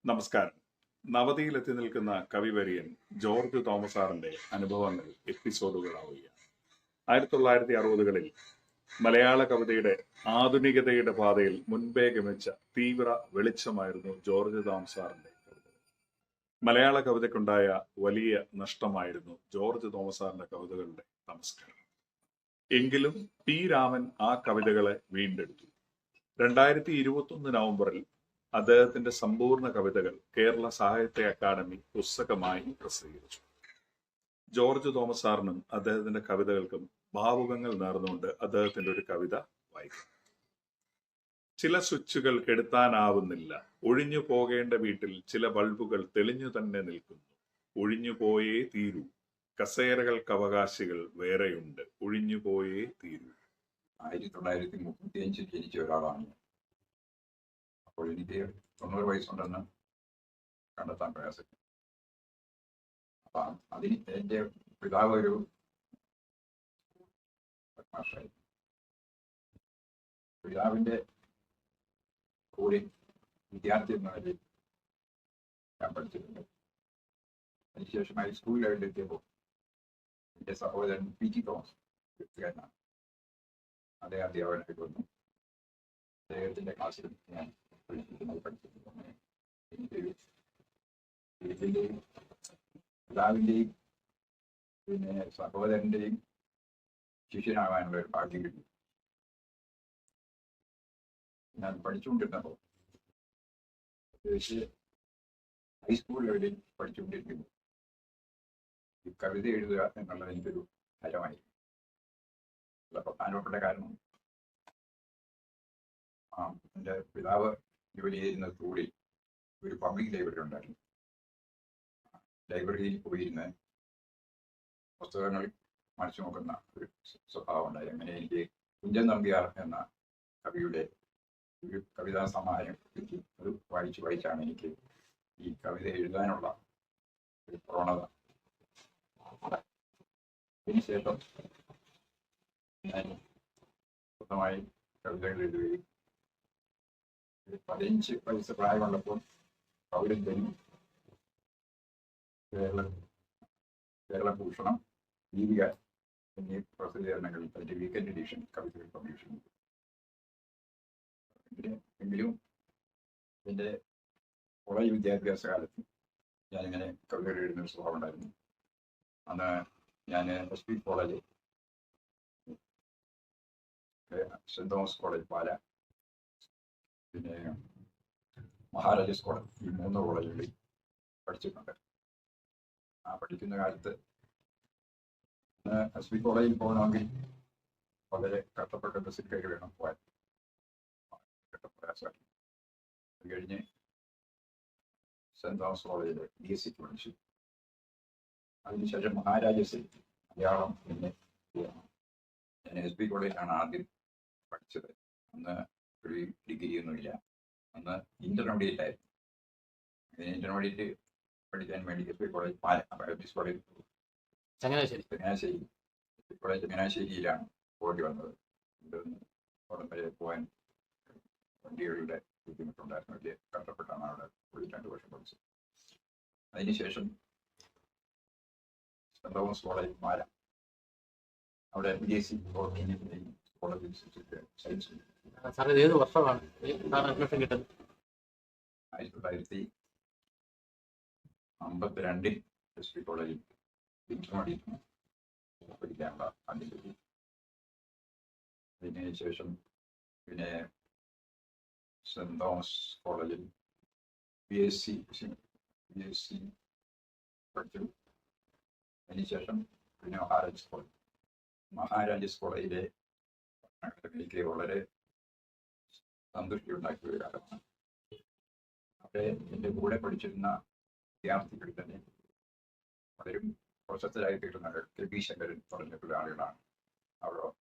നമസ്കാരം. നവതിയിലെത്തി നിൽക്കുന്ന കവിവര്യൻ George Thomas സാറിന്റെ അനുഭവങ്ങൾ എപ്പിസോഡുകളാവുകയാണ്. 1960കളിൽ മലയാള കവിതയുടെ ആധുനികതയുടെ പാതയിൽ മുൻപേ ഗമിച്ച തീവ്ര വെളിച്ചമായിരുന്നു ജോർജ് തോമസ് സാറിന്റെ കവിതകൾ. മലയാള കവിതയ്ക്കുണ്ടായ വലിയ നഷ്ടമായിരുന്നു ജോർജ് തോമസ് സാറിന്റെ കവിതകളുടെ നമസ്കാരം. എങ്കിലും പി രാമൻ ആ കവിതകളെ വീണ്ടെടുത്തു. 2021 നവംബറിൽ അദ്ദേഹത്തിന്റെ സമ്പൂർണ്ണ കവിതകൾ കേരള സാഹിത്യ അക്കാദമി പുസ്തകമായി പ്രസിദ്ധീകരിച്ചു. ജോർജ് തോമസ് സാറിനും അദ്ദേഹത്തിന്റെ കവിതകൾക്കും ഭാവുകങ്ങൾ നേർന്നുകൊണ്ട് അദ്ദേഹത്തിന്റെ ഒരു കവിത വായിക്കും. ചില സ്വിച്ചുകൾ കെടുത്താനാവുന്നില്ല, ഒഴിഞ്ഞു പോകേണ്ട വീട്ടിൽ ചില ബൾബുകൾ തെളിഞ്ഞു തന്നെ നിൽക്കുന്നു, ഒഴിഞ്ഞു പോയേ തീരൂ, കസേരകൾക്ക് അവകാശികൾ വേറെയുണ്ട്, ഒഴിഞ്ഞു പോയേ തീരൂ. 1935 ജനിച്ച ഒരാളാണ്. അപ്പോൾ എനിക്ക് 90 വയസ്സുണ്ടെന്ന് കണ്ടെത്താൻ പ്രയാസം. അപ്പം അതിന് എൻ്റെ പിതാവ് ഒരു മാഷായി. പിതാവിൻ്റെ കൂടി വിദ്യാർത്ഥി എന്ന നിലയിൽ ഞാൻ പഠിച്ചിട്ടുണ്ട്. അതിനുശേഷം ഹൈസ്കൂൾ ലെവലിലെത്തിയപ്പോൾ എൻ്റെ സഹോദരൻ പി ടി തോമസ് എഴുത്തുകാരനാണ്. അദ്ദേഹം അധ്യാപകനായിട്ട് വന്നു. അദ്ദേഹത്തിൻ്റെ ക്ലാസ്സിൽ ഞാൻ പഠിച്ചിട്ടുണ്ട്. എനിക്ക് വീട്ടിൻ്റെയും പിതാവിൻ്റെയും പിന്നെ സഹോദരൻ്റെയും ശിഷ്യനാകാനുള്ള ഒരു ഭാഗ്യം കിട്ടി. ഞാൻ പഠിച്ചുകൊണ്ടിരുന്നപ്പോൾ ഹൈസ്കൂൾ ലെവലിൽ പഠിച്ചുകൊണ്ടിരിക്കുന്നു. ഈ കവിത എഴുതുക എന്നുള്ളത് എനിക്കൊരു ഹരമായി. പ്രധാനപ്പെട്ട കാരണം എൻ്റെ പിതാവ് ജോലി ചെയ്യുന്ന സ്കൂളിൽ ഒരു പബ്ലിക് ലൈബ്രറി ഉണ്ടായിരുന്നു. ലൈബ്രറിയിൽ പോയിരുന്ന് പുസ്തകങ്ങൾ മറിച്ചു നോക്കുന്ന ഒരു സ്വഭാവം ഉണ്ടായി. അങ്ങനെ എനിക്ക് കുഞ്ചൻ നമ്പ്യാർ എന്ന കവിയുടെ ഒരു കവിതാ സമാഹാരം കിട്ടി. അത് വായിച്ചാണ് എനിക്ക് ഈ കവിത എഴുതാനുള്ള ഒരു പ്രവണത. അതിനുശേഷം ഞാൻ സ്വന്തമായി കവിതകൾ എഴുതുകയും 15 വയസ്സ് പ്രായമുള്ളപ്പോൾ പൗരന്ത്യനും കേരളഭൂഷണം, ദീപിക എന്നീ പ്രസിദ്ധീകരണങ്ങളിൽ അതിൻ്റെ വീക്കെൻഡ് എഡിഷൻ കവിതകൾ പബ്ലിഷ് ചെയ്തു. എങ്കിലും എൻ്റെ കോളേജ് വിദ്യാഭ്യാസ കാലത്ത് ഞാനിങ്ങനെ കവിതകൾ എഴുതുന്ന സ്വഭാവം ഉണ്ടായിരുന്നു. അന്ന് ഞാൻ S P college, Saint Thomas college Pala, പിന്നെ മഹാരാജാസ് കോളേജ്, ഈ 3 കോളേജുകളിൽ പഠിച്ചിട്ടുണ്ട്. ആ പഠിക്കുന്ന കാലത്ത് എസ് പി കോളേജിൽ പോകണമെങ്കിൽ വളരെ കഷ്ടപ്പെട്ട ബസ്സിൽ കയറി വേണം പോകാൻ. പ്രയാസമായിരുന്നു. അത് കഴിഞ്ഞ് സെൻറ് തോമസ് കോളേജിൽ BSc പഠിച്ചു. അതിനുശേഷം മഹാരാജാസിൽ മലയാളം പിന്നെ ഞാൻ എസ് പി കോളേജിലാണ് ആദ്യം പഠിച്ചത്. അന്ന് ഒരു ഡിഗ്രി ഒന്നുമില്ല. അന്ന് ഇന്റർമീഡിയറ്റ് ആയിരുന്നു. ഇന്റർമീഡിയറ്റ് പഠിക്കാൻ വേണ്ടി S P college college Changanassery college ചങ്ങനാശ്ശേരിയിലാണ് പോകേണ്ടി വന്നത്. അവിടെ വരെ പോകാൻ വണ്ടികളുടെ ബുദ്ധിമുട്ടുണ്ടായിരുന്നു. വലിയ കഷ്ടപ്പെട്ടാണ് അവിടെ 2 വർഷം പഠിച്ചത്. അതിനുശേഷം സെൻറ് തോമസ് കോളേജ് പാല, അവിടെ BSc college science. 1952 S P കോളേജിൽ ഇന്റർമീഡിയറ്റ് പഠിക്കാനുള്ള ആദ്യം കിട്ടി. അതിനുശേഷം പിന്നെ സെൻറ് തോമസ് കോളേജിൽ BSc പഠിച്ചു. അതിനുശേഷം പിന്നെ മഹാരാജാസ് കോളേജിലെ എനിക്ക് വളരെ സന്തുഷ്ടി ഉണ്ടാക്കിയ ഒരു കാലമാണ്. അവിടെ എൻ്റെ കൂടെ പഠിച്ചിരുന്ന വിദ്യാർത്ഥികൾ തന്നെ പലരും പ്രശസ്തരായി തീർന്ന KP ശങ്കരൻ പറഞ്ഞിട്ടുള്ള ആളുകളാണ്.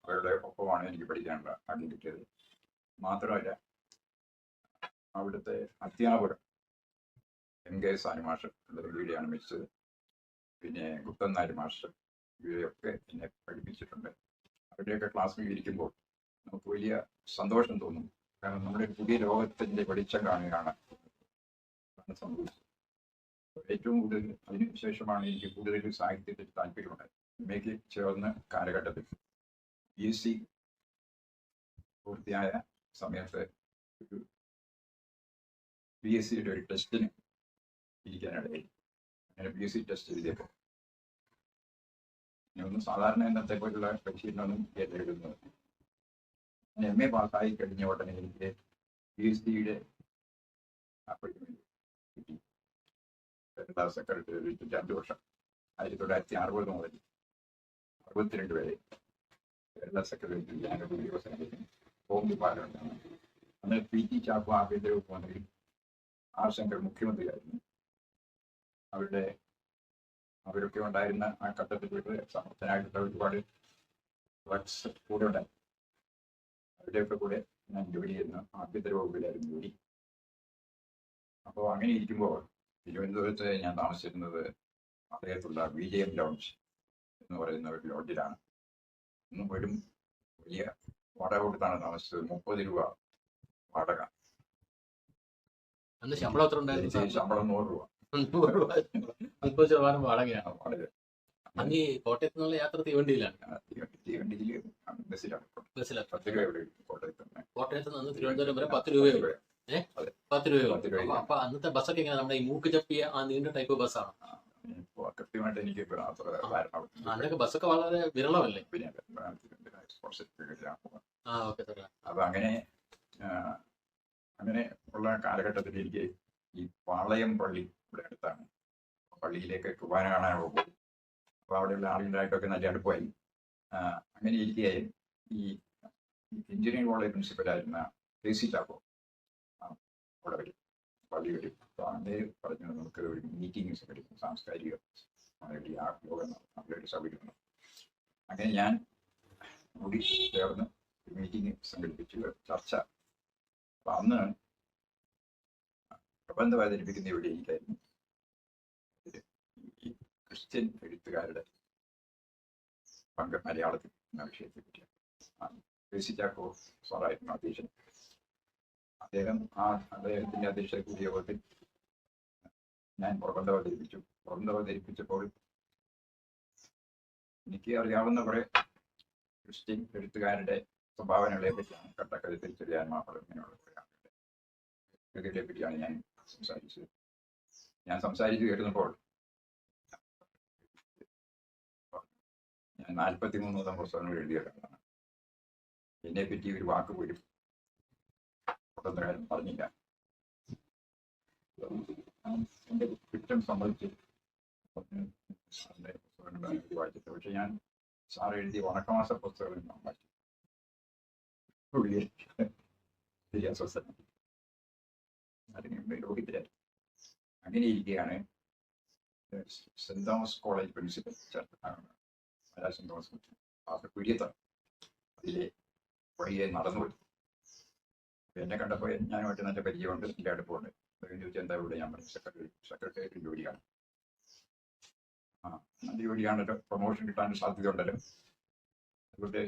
അവരുടെ ഒപ്പമാണ് എനിക്ക് പഠിക്കാനുള്ള ആദ്യം കിട്ടിയത്. മാത്രമല്ല അവിടുത്തെ അധ്യാപകർ MK സാനി മാസ്റ്റർ വീഡിയോയാണ് മിച്ചത്, പിന്നെ ഗുപ്തൻ നായർ മാസ്റ്റർ, ഇവരെയൊക്കെ എന്നെ പഠിപ്പിച്ചിട്ടുണ്ട്. അവരുടെയൊക്കെ ക്ലാസ്സിൽ ഇരിക്കുമ്പോൾ നമുക്ക് വലിയ സന്തോഷം തോന്നും. കാരണം നമ്മുടെ പുതിയ ലോകത്തിൻ്റെ വെളിച്ചം കാണുകയാണ്. സംഭവിച്ചത്. ഏറ്റവും കൂടുതൽ അതിനുശേഷമാണ് എനിക്ക് കൂടുതൽ സാഹിത്യത്തിൽ താല്പര്യമുണ്ടായത്. എംഎക്ക് ചേർന്ന കാലഘട്ടത്തിൽ BSc പൂർത്തിയായ സമയത്ത് ഒരു BScയുടെ ഒരു ടെസ്റ്റിന് ഇരിക്കാനിടയിൽ അങ്ങനെ BSc ടെസ്റ്റ് എഴുതിയപ്പോൾ ഒന്നും സാധാരണ ഇന്നത്തെ പോലുള്ള പരിശീലനമൊന്നും എഴുതുന്നത് MA പാസ്സായി കഴിഞ്ഞ ഉടനെ എനിക്ക് PhDയുടെ അപ്പോയിൻമെന്റ് കിട്ടി. കേരള സെക്രട്ടറി 2 വർഷം 1960 മുതൽ 62 വരെ കേരള സെക്രട്ടറി ഹോം ഡിപ്പാർട്ട്മെന്റാണ്. അന്ന് PT ചാക്കോ ആഭ്യന്തര വകുപ്പ് മന്ത്രി R. ശങ്കർ മുഖ്യമന്ത്രിയായിരുന്നു. അവരൊക്കെ ഉണ്ടായിരുന്ന ആ ഘട്ടത്തിൽ സമർത്ഥനായിട്ടുള്ള ഒരുപാട് വർക്ക്സ് കൂടെ ഉണ്ടായി. അവരുടെയൊക്കെ കൂടെ ഞാൻ ജോലി ചെയ്യുന്ന ആഭ്യന്തര വകുപ്പിലായിരുന്നു ജോലി. അപ്പോൾ അങ്ങനെ ഇരിക്കുമ്പോൾ തിരുവനന്തപുരത്ത് ഞാൻ താമസിച്ചിരുന്നത് അദ്ദേഹത്തുള്ള BJM ലോഡ്ജ് എന്ന് പറയുന്ന ഒരു ലോഡ്ജിലാണ്. ഒന്നും വരും വലിയ വാടക കൊടുത്താണ് താമസിച്ചത്. 30 രൂപ വാടക. ശമ്പളം എത്ര ഉണ്ടായിരുന്നു? ശമ്പളം 100 രൂപ. 30% വാടകയാണ്. വാടക. അന്ന് ഈ കോട്ടയത്ത് നിന്നുള്ള യാത്ര തീവണ്ടിയിലാണ്. തീവണ്ടിയിൽ ബസ്സിലാണ്. 10 രൂപ കോട്ടയത്ത് നിന്ന്. കോട്ടയത്ത് നിന്ന് തിരുവനന്തപുരം വരെ 10 രൂപയുള്ളൂ. 10 രൂപയുള്ളൂ. അപ്പൊ അന്നത്തെ ബസ്സൊക്കെ എങ്ങനെ? നമ്മുടെ ഈ മൂക്ക് ചപ്പിയ ആ നീണ്ട ടൈപ്പ് ബസ്സാണ്. കൃത്യമായിട്ട് എനിക്ക് അന്നൊക്കെ ബസ്സൊക്കെ വളരെ വിരളമല്ലേ? അപ്പൊ അങ്ങനെ ഉള്ള കാലഘട്ടത്തിൽ എനിക്ക് ഈ പാളയം പള്ളി ഇവിടെ അടുത്താണ്. പള്ളിയിലേക്ക് കുർബാന കാണാൻ പോകും. അപ്പൊ അവിടെയുള്ള ആളുകളായിട്ടൊക്കെ നല്ല അടുപ്പമായി. അങ്ങനെ ഇരിക്കുകയും ഈ എഞ്ചിനീയറിംഗ് കോളേജ് പ്രിൻസിപ്പലായിരുന്ന KC ചാക്കോ അവിടെ വരും, പള്ളി വരും. അപ്പൊ അങ്ങനെ പറഞ്ഞു നമുക്ക് ഒരു മീറ്റിംഗ്സ് ഒക്കെ എടുക്കും, സാംസ്കാരിക യോഗം അവരുടെ സൗകര്യം. അങ്ങനെ ഞാൻ കൂടി ചേർന്ന് ഒരു മീറ്റിംഗ് സംഘടിപ്പിച്ചു, ചർച്ച. അപ്പൊ അന്ന് പ്രബന്ധം അവതരിപ്പിക്കുന്ന ഇവിടെ എനിക്കായിരുന്നു. ഈ ക്രിസ്ത്യൻ എഴുത്തുകാരുടെ പങ്ക് മലയാളത്തിൽ എന്ന വിഷയത്തെ പറ്റിയാണ്. KC ചാക്കോ സാറായിരുന്നു അധ്യക്ഷൻ. അദ്ദേഹത്തിന്റെ അധ്യക്ഷത കൂടിയ യോഗത്തിൽ ഞാൻ പ്രബന്ധം അവതരിപ്പിച്ചു. പ്രബന്ധം അവതരിപ്പിച്ചപ്പോൾ എനിക്ക് അറിയാവുന്ന കുറെ ക്രിസ്ത്യൻ എഴുത്തുകാരുടെ സ്വഭാവനകളെ പറ്റിയാണ്, കട്ടക്കരുത്തിൽ ചെറിയാൻ മാപ്പളം ഇങ്ങനെയുള്ള കുറെ ആളുകളുടെ കൃതികളെ പറ്റിയാണ് ഞാൻ സംസാരിച്ചത്. ഞാൻ സംസാരിച്ച് കേൾക്കുന്നപ്പോൾ ഞാൻ 43 പുസ്തകങ്ങൾ എഴുതിയിട്ടാണ്. എന്നെ പറ്റി ഒരു വാക്ക് പോലും സ്വതന്ത്രകാലം പറഞ്ഞില്ല. എന്റെ കുറ്റം സംബന്ധിച്ച് വായിച്ചിട്ട്, പക്ഷെ ഞാൻ സാർ എഴുതിയ വണക്കമാസ പുസ്തകങ്ങൾ ഞാൻ വായിച്ചു. അതിന് രോഹിതരായിരുന്നു. അങ്ങനെ ഇരിക്കുകയാണ് Saint Thomas college principal Saint Thomas കുര്യത്താണ്. അതിലെ വഴിയെ നടന്നുപോയി. എന്നെ കണ്ടപ്പോൾ ഞാനുമായിട്ട് നല്ല പരിചയമുണ്ട്, എൻ്റെ അടുപ്പമുണ്ട്. ചോദിച്ചാൽ എന്താ ഇവിടെ? ഞാൻ പറഞ്ഞു സെക്രട്ടേറിയറ്റ് ജോലിയാണ്. നല്ല ജോലിയാണല്ലോ, പ്രൊമോഷൻ കിട്ടാൻ സാധ്യത ഉണ്ടല്ലോ. അതുകൊണ്ട്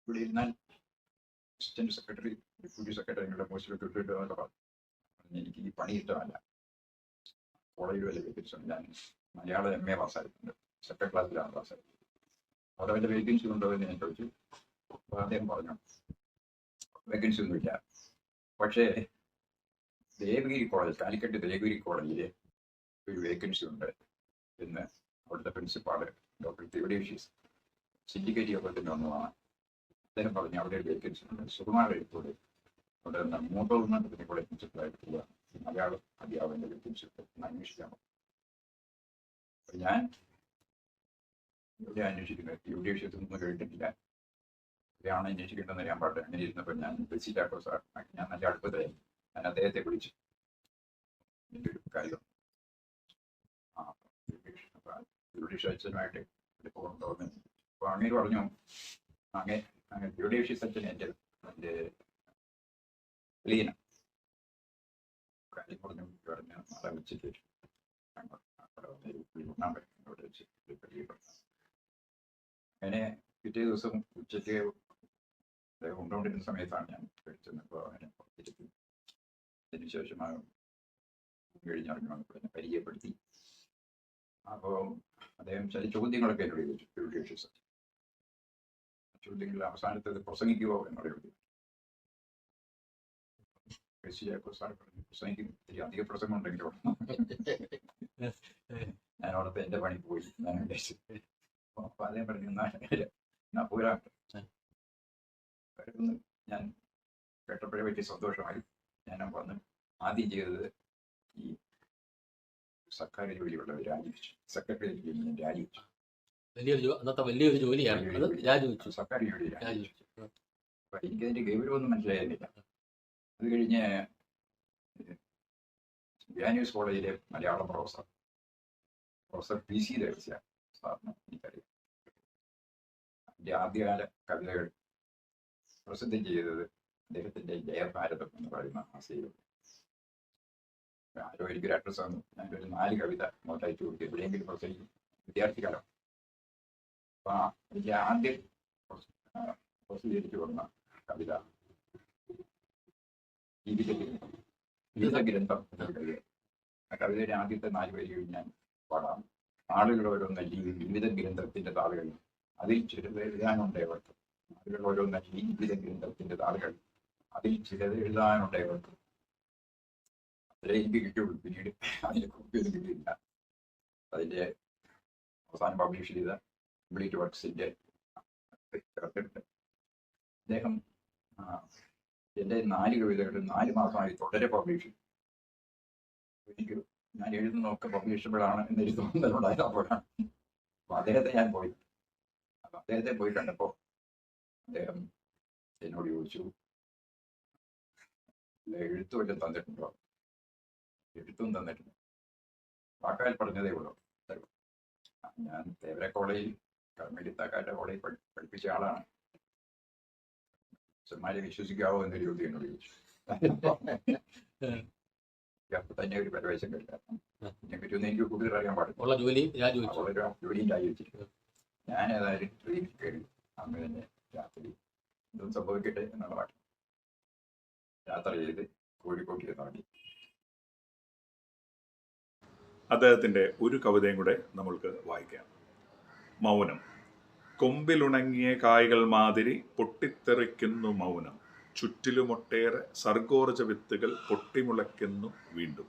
ഇവിടെ ഇരുന്നാൽ അസിസ്റ്റന്റ് സെക്രട്ടറി, ഡെപ്യൂട്ടി സെക്രട്ടറിയുടെ പോസ്റ്റിലൊക്കെ ഇട്ടിട്ട് പറഞ്ഞു. എനിക്ക് ഈ പണി ഇഷ്ടമല്ല. കോളേജ് വല്ല വേക്കൻസി ഉണ്ട്. ഞാൻ മലയാളം MA പാസ്സായിട്ടുണ്ട്, സെക്കൻഡ് ക്ലാസ്സിലാണ് പാസ്സായത്. അവിടെ വല്ല വേക്കൻസി ഉണ്ടോ എന്ന് ഞാൻ ചോദിച്ചു. അപ്പോൾ അദ്ദേഹം പറഞ്ഞു വേക്കൻസി ഒന്നുമില്ല. പക്ഷേ ദേവഗിരി കോളേജ്, കാലിക്കറ്റ് ദേവഗിരി കോളേജിൽ ഒരു വേക്കൻസി ഉണ്ട് എന്ന് അവിടുത്തെ പ്രിൻസിപ്പാള് ഡോക്ടർ തിവഡേഷ്യസ് സിൻഡിക്കേറ്റ് യോഗത്തിന് വന്നതാണ്. അദ്ദേഹം പറഞ്ഞു അവിടെ ഒരു വേക്കൻസി ഉണ്ട്. സുകുമാരൻ എഴുത്തോട് അവിടെ മൂത്തോന്നതിനെ കൂടെ പ്രിൻസിപ്പളായിട്ടുള്ള മലയാളം അധ്യാപകന്റെ വേക്കൻസി അന്വേഷിക്കാൻ പറഞ്ഞു. അപ്പൊ ഞാൻ ഇവിടെ അന്വേഷിക്കുന്നത് തിവഡേഷ്യത്തൊന്നും കേട്ടിട്ടില്ല. ഇവിടെയാണ് അന്വേഷിക്കേണ്ടതെന്ന് അറിയാൻ പാടില്ല. അങ്ങനെ ഇരുന്നപ്പോൾ ഞാൻ KC ചാക്കോ സാർ, ഞാൻ നല്ല അടുപ്പത്തായി. ഞാൻ അദ്ദേഹത്തെ വിളിച്ചു, എൻ്റെ ഒരു കാര്യം അച്ഛനുമായിട്ട് പോകുന്നുണ്ടോന്ന്. അപ്പോൾ അങ്ങനെ പറഞ്ഞു, അങ്ങനെ ജ്യോതിഷ് അച്ഛൻ എൻ്റെ ലീന കാര്യം പറഞ്ഞു നാളെ ഉച്ചയ്ക്ക് അങ്ങനെ പിറ്റേ ദിവസം ഉച്ചയ്ക്ക് കൊണ്ടുകൊണ്ടിരുന്ന സമയത്താണ് ഞാൻ ചെന്നപ്പോൾ അങ്ങനെ അതിനുശേഷമാണ് കഴിഞ്ഞിറങ്ങി വന്നപ്പോൾ എന്നെ പരിചയപ്പെടുത്തി. അപ്പോൾ അദ്ദേഹം ചില ചോദ്യങ്ങളൊക്കെ എന്നോട് ചോദിച്ചു. ചോദ്യങ്ങളിൽ അവസാനത്തേത് പ്രസംഗിക്കുമോ എന്നുള്ള ചോദ്യം. പ്രസംഗിക്കും, ഇത്തിരി അധിക പ്രസംഗം ഉണ്ടെങ്കിലോ. ഞാനവിടുത്തെ എൻ്റെ പണി പോയി ഞാൻ വിചാരിച്ചു. അപ്പോൾ അദ്ദേഹം പറഞ്ഞു, എന്നാ പോരാ. ഞാൻ കേട്ടപ്പോഴേ വലിയ സന്തോഷമായി. ഞാൻ വന്ന് ആദ്യം ചെയ്തത് ഈ സർക്കാർ ജോലിയുള്ളത് രാജിവെച്ചു. സെക്രട്ടറി ജോലി ഞാൻ രാജിവെച്ചു. വലിയൊരു ജോലിയാണ് അത്, രാജിവെച്ചു. സർക്കാർ ജോലി രാജിവെച്ചു. അപ്പൊ എനിക്കതിന്റെ ഗൗരവമൊന്നും മനസ്സിലായിരുന്നില്ല. അത് കഴിഞ്ഞ് വ്യാന്യൂസ് കോളേജിലെ മലയാളം പ്രൊഫസർ PC ദേവസ്യ സാറിന് എനിക്കറിയാം. എൻ്റെ ആദ്യകാല കവിതകൾ പ്രസിദ്ധം ചെയ്തത് അദ്ദേഹത്തിൻ്റെ ജയഭാരതം എന്ന് പറയുന്ന ആശയം. ആരോ എനിക്കൊരു അഡ്രസ് തന്നു. ഞാനൊരു 4 കവിത നോട്ടയച്ചു കൊടുത്തു. എവിടെയെങ്കിലും പ്രസംഗിക്കും, വിദ്യാർത്ഥിക്കാലം. അപ്പം എനിക്ക് ആദ്യം പ്രസിദ്ധീകരിച്ചു കൊടുക്കുന്ന കവിത ജീവിതഗ്രന്ഥം എന്നൊരു കവിത. ആ കവിതയുടെ ആദ്യത്തെ 4 വരികൾ ഞാൻ പാടാം. ആളുകൾ ഓരോന്നല്ലി ജീവിത ഗ്രന്ഥത്തിന്റെ താളുകൾ, അതിൽ ചിലത് എഴുതാനുണ്ടേവർക്ക്. ആളുകൾ ഓരോന്നല്ലി ജീവിത ഗ്രന്ഥത്തിന്റെ താളുകൾ, അതിൽ ചിലത് എഴുതാനുണ്ടേവർക്ക്. അത്രേ എനിക്ക് കിട്ടുള്ളൂ. പിന്നീട് അതിനെ കുറിച്ചൊന്നും കിട്ടിയില്ല. അതിൻ്റെ അവസാനം പബ്ലിഷ് ചെയ്ത കംപ്ലീറ്റ് വർക്ക്സിന്റെ ചേർത്തിട്ട് അദ്ദേഹം എൻ്റെ 4 കവിതകളും 4 മാസമായി തുടരെ പബ്ലിഷ് ചെയ്തു. എനിക്ക് ഞാൻ എഴുതുന്നതൊക്കെ പബ്ലിഷബിളാണ് എന്നൊരു തോന്നലുണ്ടായപ്പോഴാണ്. അപ്പോൾ അദ്ദേഹത്തെ ഞാൻ പോയി. അപ്പം അദ്ദേഹത്തെ പോയി കണ്ടപ്പോൾ അദ്ദേഹം എന്നോട് ചോദിച്ചു, എഴുത്തു വല്ലതും തന്നിട്ടുണ്ടോ? എഴുത്തും തന്നിട്ടുണ്ട്, വാക്കാൽ പറഞ്ഞതേ ഉള്ളൂ. ഞാൻ തേവര കോളേജിൽ കർമ്മലിത്താക്കാരുടെ കോളേജിൽ പഠിപ്പിച്ച ആളാണ്. അച്ഛന്മാരെ വിശ്വസിക്കാവോ എന്നൊരു ചോദ്യം എന്നോട് ചോദിച്ചു. അപ്പൊ തന്നെ ഒരു പരവേശം കഴിക്കാം. ഇതിനെ പറ്റിയൊന്നും എനിക്ക് കൂടുതൽ അറിയാൻ പാടില്ല. ജോലിയും രാജിവെച്ചിരിക്കുന്നു. ഞാൻ ഏതായാലും ട്രെയിനിൽ കയറി അന്ന് തന്നെ രാത്രി എന്തും സംഭവിക്കട്ടെ എന്നുള്ള പാട്ട് യാത്ര ചെയ്ത് കോഴിക്കോട്ട് ഇറങ്ങി. അദ്ദേഹത്തിന്റെ ഒരു കവിതയും കൂടെ നമ്മൾക്ക് വായിക്കാം. മൗനം. കൊമ്പിലുണങ്ങിയ കായ്കൾ മാതിരി പൊട്ടിത്തെറിക്കുന്നു മൗനം. ചുറ്റിലുമൊട്ടേറെ സർഗോർജ വിത്തുകൾ പൊട്ടിമുളയ്ക്കുന്നു വീണ്ടും.